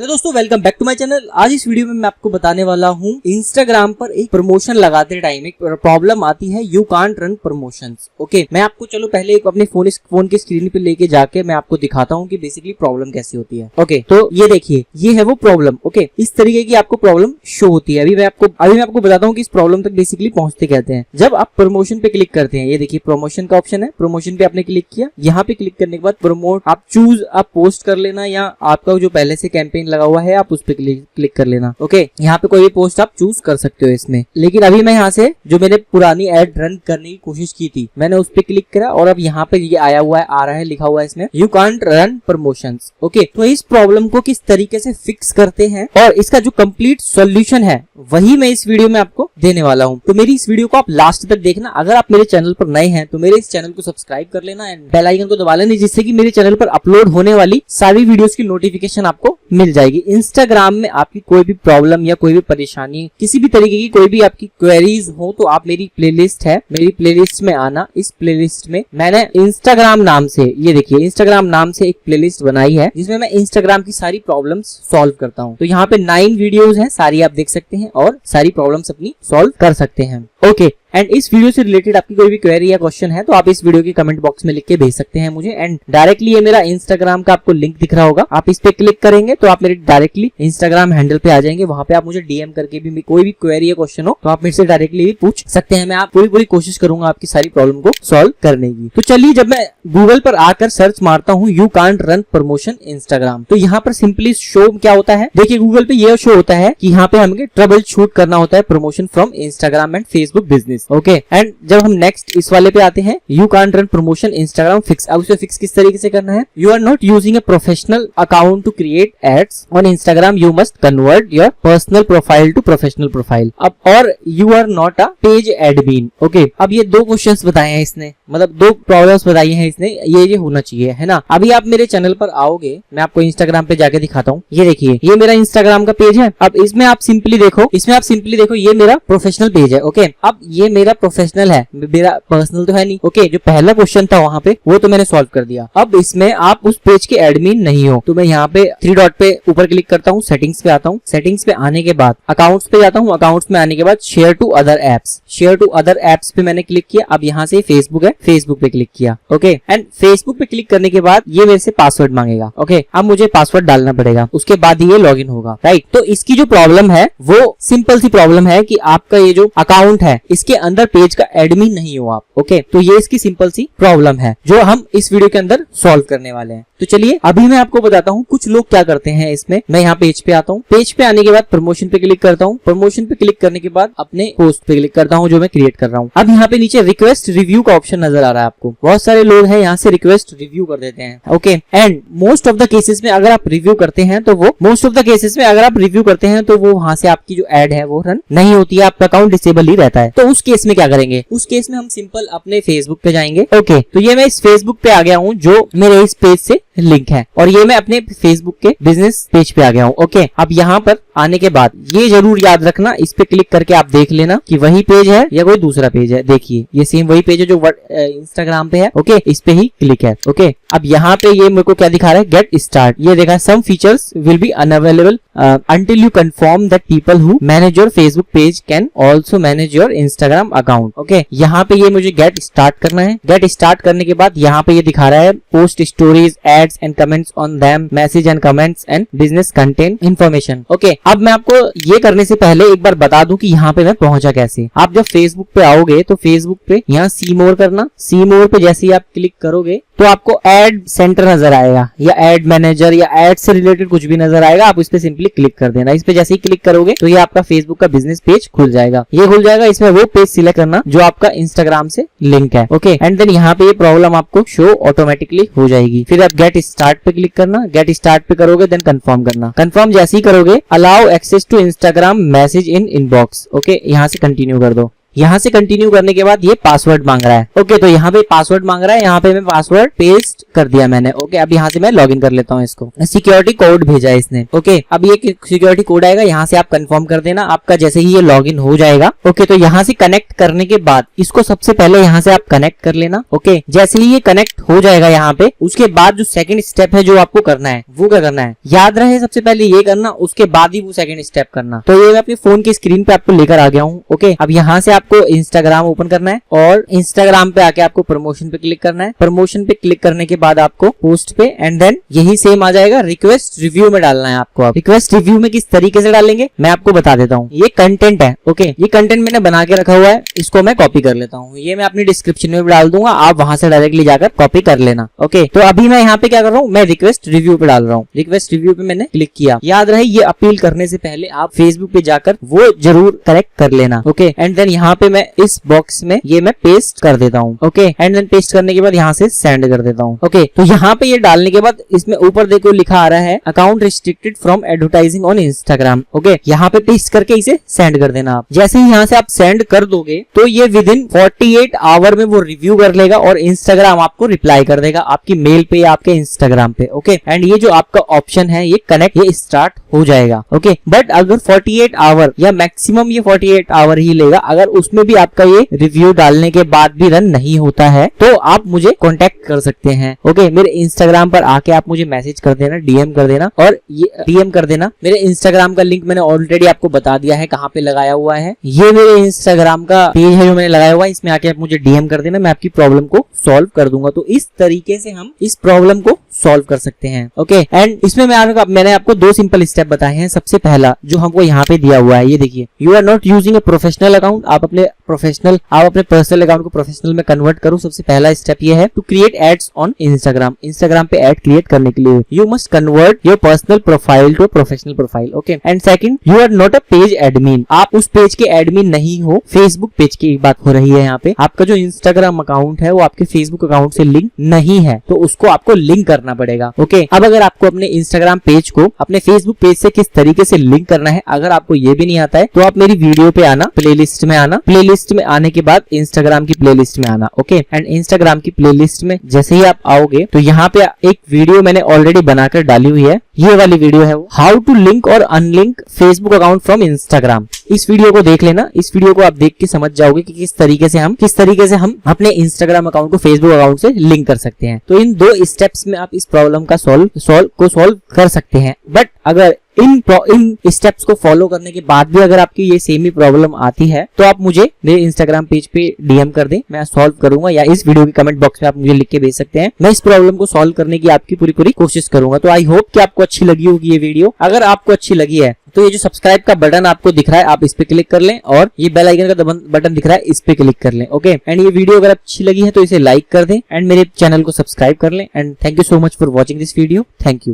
Hello दोस्तों, welcome back to my channel. आज इस वीडियो में मैं आपको बताने वाला हूँ इंस्टाग्राम पर एक प्रमोशन लगाते टाइम एक प्रॉब्लम आती है, you can't run promotions. Okay, मैं आपको चलो पहले एक अपने फोन की स्क्रीन पे लेके जाके मैं आपको दिखाता हूँ कि बेसिकली प्रॉब्लम कैसी होती है। ओके, तो ये देखिए, ये है वो प्रॉब्लम। ओके, इस तरीके की आपको प्रॉब्लम शो होती है। अभी मैं आपको बताता हूँ कि इस प्रॉब्लम तक बेसिकली पहुंचते कहते हैं। जब आप प्रमोशन पे क्लिक करते हैं, ये देखिए प्रमोशन का ऑप्शन है, प्रमोशन पे आपने क्लिक किया। यहाँ पे क्लिक करने के बाद प्रमोट आप चूज आप पोस्ट कर लेना, या आपका जो पहले से कैंपेन लगा हुआ है आप उस पे क्लिक कर लेना। ओके, यहाँ पे कोई भी पोस्ट आप चूज कर सकते हो इसमें। लेकिन अभी मैं यहाँ से जो मैंने पुरानी एड रन करने की कोशिश की थी, मैंने उस पे क्लिक करा और अब यहाँ पे ये आया हुआ है, आ रहा है, लिखा हुआ है इसमें you can't run promotions. Okay, तो इस प्रॉब्लम को किस तरीके से फिक्स करते हैं और इसका जो कंप्लीट सॉल्यूशन है वही मैं इस वीडियो में आपको देने वाला हूँ। तो मेरी इस वीडियो को आप लास्ट तक देखना। अगर आप मेरे चैनल पर नए हैं तो मेरे इस चैनल को सब्सक्राइब कर लेना एंड बेल आइकन को दबा लेना, जिससे कि मेरे चैनल पर अपलोड होने वाली सारी वीडियोस की नोटिफिकेशन आपको मिल जाएगी। इंस्टाग्राम में आपकी कोई भी प्रॉब्लम या कोई भी परेशानी, किसी भी तरीके की कोई भी आपकी क्वेरीज हो तो आप मेरी प्लेलिस्ट है, मेरी प्लेलिस्ट में आना। इस प्लेलिस्ट में मैंने इंस्टाग्राम नाम से, ये देखिए इंस्टाग्राम नाम से एक प्लेलिस्ट बनाई है जिसमें मैं इंस्टाग्राम की सारी प्रॉब्लम्स सॉल्व करता हूँ। तो यहाँ पे 9 वीडियोस हैं, सारी आप देख सकते हैं और सारी प्रॉब्लम्स अपनी सॉल्व कर सकते हैं। ओके, एंड इस वीडियो से रिलेटेड आपकी कोई भी क्वेरी या क्वेश्चन है तो आप इस वीडियो के कमेंट बॉक्स में लिख के भेज सकते हैं मुझे। एंड डायरेक्टली ये मेरा इंस्टाग्राम का आपको लिंक दिख रहा होगा, आप इस पे क्लिक करेंगे तो आप मेरे डायरेक्टली इंस्टाग्राम हैंडल पे आ जाएंगे। वहां पे आप मुझे डीएम करके भी कोई भी क्वेरी या क्वेश्चन हो तो आप मेरे से डायरेक्टली भी पूछ सकते हैं। मैं आप पूरी कोशिश करूंगा आपकी सारी प्रॉब्लम को सॉल्व करने की। तो चलिए, जब मैं गूगल पर आकर सर्च मारता हूँ you can't run promotion Instagram, तो यहाँ पर सिंपली शो क्या होता है, देखिए गूगल पे ये शो होता है कि यहाँ पे हमें ट्रबल शूट करना होता है promotion from Instagram and Facebook business. Okay, and जब हम नेक्स्ट इस वाले पे आते हैं, you can't run promotion Instagram fix. अब उसे फिक्स किस तरीके से करना है, you are not using a professional account to create ads on Instagram, you must convert your personal profile to professional profile. अब और you are not a page admin. Okay, अब ये 2 क्वेश्चंस बताए हैं इसने, मतलब 2 प्रॉब्लम्स बताई हैं इसने, ये होना चाहिए, है ना। अभी आप मेरे चैनल पर आओगे, मैं आपको इंस्टाग्राम पे जाके दिखाता हूँ। ये देखिए, ये मेरा इंस्टाग्राम का पेज है। अब इसमें आप सिंपली देखो, ये मेरा प्रोफेशनल पेज है। ओके, अब ये मेरा प्रोफेशनल है, मेरा पर्सनल तो है नहीं। ओके, जो पहला क्वेश्चन था वहां पे वो तो मैंने सॉल्व कर दिया। अब इसमें आप उस पेज के एडमिन नहीं हो, तो मैं यहाँ पे 3 डॉट पे ऊपर क्लिक करता हूँ, सेटिंग्स पे आता हूँ। सेटिंग्स पे आने के बाद अकाउंट्स पे जाता हूँ। अकाउंट्स में आने के बाद शेयर टू अदर एप्स पे मैंने क्लिक किया। अब यहाँ से फेसबुक है, फेसबुक पे क्लिक किया। ओके, एंड फेसबुक पे क्लिक करने के बाद ये मेरे से पासवर्ड मांगेगा। ओके, अब मुझे पासवर्ड डालना पड़ेगा, उसके बाद ये लॉगिन होगा, राइट। तो इसकी जो प्रॉब्लम है वो सिंपल सी प्रॉब्लम है कि आपका ये जो अकाउंट है इसके अंदर पेज का एडमिन नहीं हो आप। ओके, तो ये इसकी सिंपल सी प्रॉब्लम है जो हम इस वीडियो के अंदर सॉल्व करने वाले हैं। तो चलिए अभी मैं आपको बताता हूँ कुछ लोग क्या करते हैं इसमें। मैं यहाँ पेज पे आता हूँ, पेज पे आने के बाद प्रमोशन पे क्लिक करता हूँ। प्रमोशन पे क्लिक करने के बाद अपने पोस्ट पे क्लिक करता हूँ जो मैं क्रिएट कर रहा हूँ। अब यहाँ पे नीचे रिक्वेस्ट रिव्यू का ऑप्शन नजर आ रहा है आपको। बहुत सारे लोग हैं यहाँ से रिक्वेस्ट रिव्यू कर देते हैं। Okay, and most of the cases में अगर आप रिव्यू करते हैं तो वो वहां से आपकी जो एड है वो रन नहीं होती है, आपका अकाउंट डिसेबल ही रहता है। तो उस केस में क्या करेंगे, उस केस में हम सिंपल अपने फेसबुक पे जाएंगे। ओके, तो ये मैं इस फेसबुक पे आ गया हूँ जो मेरे इस पेज से लिंक है, और ये मैं अपने फेसबुक के बिजनेस पेज पे आ गया हूँ। ओके, अब यहाँ पर आने के बाद ये जरूर याद रखना, इस पे क्लिक करके आप देख लेना कि वही पेज है या कोई दूसरा पेज है। देखिए ये सेम वही पेज है जो इंस्टाग्राम पे है। ओके, इस पे ही क्लिक है। ओके, अब यहाँ पे ये मेरे को क्या दिखा रहा है, गेट स्टार्ट। ये देखा, some features will be unavailable until you confirm that people who manage your Facebook page can also manage your Instagram account. Okay, यहाँ पे ये मुझे गेट स्टार्ट करना है। गेट स्टार्ट करने के बाद यहाँ पे ये दिखा रहा है post stories, ads and comments on them, message and comments and business content information. Okay, अब मैं आपको ये करने से पहले एक बार बता दूं कि यहाँ पे मैं पहुंचा कैसे। आप जब फेसबुक पे आओगे तो फेसबुक पे यहाँ सी मोर करना। सी मोर पे जैसे ही आप क्लिक करोगे तो आपको एड सेंटर नजर आएगा या एड मैनेजर या एड से रिलेटेड कुछ भी नजर आएगा। आप इस पे सिंपली क्लिक कर देना। इस पे जैसे ही क्लिक करोगे तो ये आपका फेसबुक का बिजनेस पेज खुल जाएगा। ये खुल जाएगा, इसमें वो पेज सिलेक्ट करना जो आपका इंस्टाग्राम से लिंक है। ओके, एंड देन यहाँ पे ये प्रॉब्लम आपको शो ऑटोमेटिकली हो जाएगी। फिर आप गेट स्टार्ट पे क्लिक करना। गेट स्टार्ट पे करोगे देन कंफर्म करना। कंफर्म जैसे ही करोगे, allow access to Instagram message in inbox. Okay, यहाँ से कंटिन्यू कर दो। यहाँ से कंटिन्यू करने के बाद ये पासवर्ड मांग रहा है। ओके, तो यहाँ पे पासवर्ड मांग रहा है, यहाँ पे मैं पासवर्ड पेस्ट कर दिया मैंने। ओके, अब यहाँ से मैं लॉगिन कर लेता हूँ इसको। सिक्योरिटी कोड भेजा है इसने। ओके, अब ये सिक्योरिटी कोड आएगा, यहाँ से आप कंफर्म कर देना आपका जैसे ही ये लॉगिन हो जाएगा। ओके, तो यहाँ से कनेक्ट करने के बाद इसको सबसे पहले यहाँ से आप कनेक्ट कर लेना। ओके, जैसे ही ये कनेक्ट हो जाएगा यहाँ पे, उसके बाद जो सेकंड स्टेप है जो आपको करना है वो क्या करना है, याद रहे सबसे पहले ये करना, उसके बाद ही वो सेकंड स्टेप करना। तो ये मैं अपने फोन की स्क्रीन पे आपको लेकर आ गया हूँ। ओके, अब यहाँ से आपको इंस्टाग्राम ओपन करना है और इंस्टाग्राम पे आके आपको प्रमोशन पे क्लिक करना है। प्रमोशन पे क्लिक करने के बाद आपको पोस्ट पे एंड देन यही सेम आ जाएगा, रिक्वेस्ट रिव्यू में डालना है आपको। अब रिक्वेस्ट रिव्यू में किस तरीके से डालेंगे मैं आपको बता देता हूँ। ये कंटेंट है। ओके, ये कंटेंट मैंने बना के रखा हुआ है, इसको मैं कॉपी कर लेता हूँ। ये मैं अपनी डिस्क्रिप्शन में भी डाल दूंगा, आप वहां से डायरेक्टली जाकर कॉपी कर लेना। ओके, तो अभी मैं यहाँ पे क्या कर रहा हूँ, मैं रिक्वेस्ट रिव्यू पे डाल रहा हूँ। रिक्वेस्ट रिव्यू पे मैंने क्लिक किया। याद रहे ये अपील करने से पहले आप फेसबुक पे जाकर वो जरूर करेक्ट कर लेना। ओके, एंड देन यहाँ पे मैं इस बॉक्स में ये मैं पेस्ट कर देता हूँ। ओके, एंड देन पेस्ट करने के बाद यहाँ से सेंड कर देता हूँ। ओके, तो यहाँ पे ये डालने के बाद इसमें ऊपर देखो लिखा आ रहा है account restricted from advertising on Instagram. Okay, यहाँ पे पेस्ट करके इसे सेंड कर देना आप। जैसे ही यहाँ से आप सेंड कर दोगे तो ये विद इन 48 आवर में वो रिव्यू कर लेगा और इंस्टाग्राम आपको रिप्लाई कर देगा आपकी मेल पे या आपके इंस्टाग्राम पे। ओके, एंड ये जो आपका ऑप्शन है ये कनेक्ट, ये स्टार्ट हो जाएगा। ओके, बट अगर 48 आवर या मैक्सिमम ये 48 आवर ही लेगा, अगर उसमें भी आपका ये रिव्यू डालने के बाद भी रन नहीं होता है तो आप मुझे कॉन्टेक्ट कर सकते हैं। ओके, मेरे इंस्टाग्राम पर आके आप मुझे मैसेज कर देना, डीएम कर देना, और ये डीएम कर देना। मेरे इंस्टाग्राम का लिंक मैंने ऑलरेडी आपको बता दिया है कहाँ पे लगाया हुआ है। ये मेरे इंस्टाग्राम का पेज है जो मैंने लगाया हुआ है, इसमें आके आप मुझे डीएम कर देना, मैं आपकी प्रॉब्लम को सॉल्व कर दूंगा। तो इस तरीके से हम इस प्रॉब्लम को सॉल्व कर सकते हैं। ओके, एंड इसमें मैंने आपको 2 सिंपल स्टेप बताए हैं। सबसे पहला जो हमको यहाँ पे दिया हुआ है, ये देखिए, you are not using a professional account. आप अपने पर्सनल अकाउंट को प्रोफेशनल में कन्वर्ट करो। सबसे पहला स्टेप ये है to create ads on Instagram. Instagram पे एड क्रिएट करने के लिए you must convert your personal profile to professional profile. Okay, and second, you are not a page admin. आप उस पेज के एडमिन नहीं हो, फेसबुक पेज की बात हो रही है यहाँ पे। आपका जो इंस्टाग्राम अकाउंट है वो आपके फेसबुक अकाउंट से लिंक नहीं है, तो उसको आपको लिंक करना पड़ेगा। ओके, अब अगर आपको अपने इंस्टाग्राम पेज को अपने फेसबुक पेज से किस तरीके से लिंक करना है, अगर आपको ये भी नहीं आता है तो आप मेरी वीडियो पे आना, प्लेलिस्ट में आना, प्लेलिस्ट में आने के बाद इंस्टाग्राम की प्लेलिस्ट में आना। ओके, एंड इंस्टाग्राम की प्लेलिस्ट में जैसे ही आप आओगे तो यहाँ पे एक वीडियो मैंने ऑलरेडी बनाकर डाली हुई है, ये वाली वीडियो है वो, हाउ टू लिंक और unlink Facebook account from Instagram. इस वीडियो को देख लेना। इस वीडियो को आप देख के समझ जाओगे कि किस तरीके से हम अपने इंस्टाग्राम अकाउंट को फेसबुक अकाउंट से लिंक कर सकते हैं। तो इन 2 स्टेप्स में आप इस प्रॉब्लम का सॉल्व कर सकते हैं। बट अगर इन स्टेप्स को फॉलो करने के बाद भी अगर आपकी ये सेम ही प्रॉब्लम आती है तो आप मुझे मेरे इंस्टाग्राम पेज पे डीएम कर दें, मैं सॉल्व करूंगा, या इस वीडियो के कमेंट बॉक्स में आप मुझे लिख के भेज सकते हैं। मैं इस प्रॉब्लम को सॉल्व करने की आपकी पूरी कोशिश करूंगा। तो आई होप कि आपको अच्छी लगी होगी ये वीडियो। अगर आपको अच्छी लगी है तो ये जो सब्सक्राइब का बटन आपको दिख रहा है आप इस पे क्लिक कर लें, और ये बेल आइकन का बटन दिख रहा है इस पे क्लिक कर लें। ओके, एंड ये वीडियो अगर अच्छी लगी है तो इसे लाइक कर दें एंड मेरे चैनल को सब्सक्राइब कर लें। And thank you so much for watching this video. Thank you.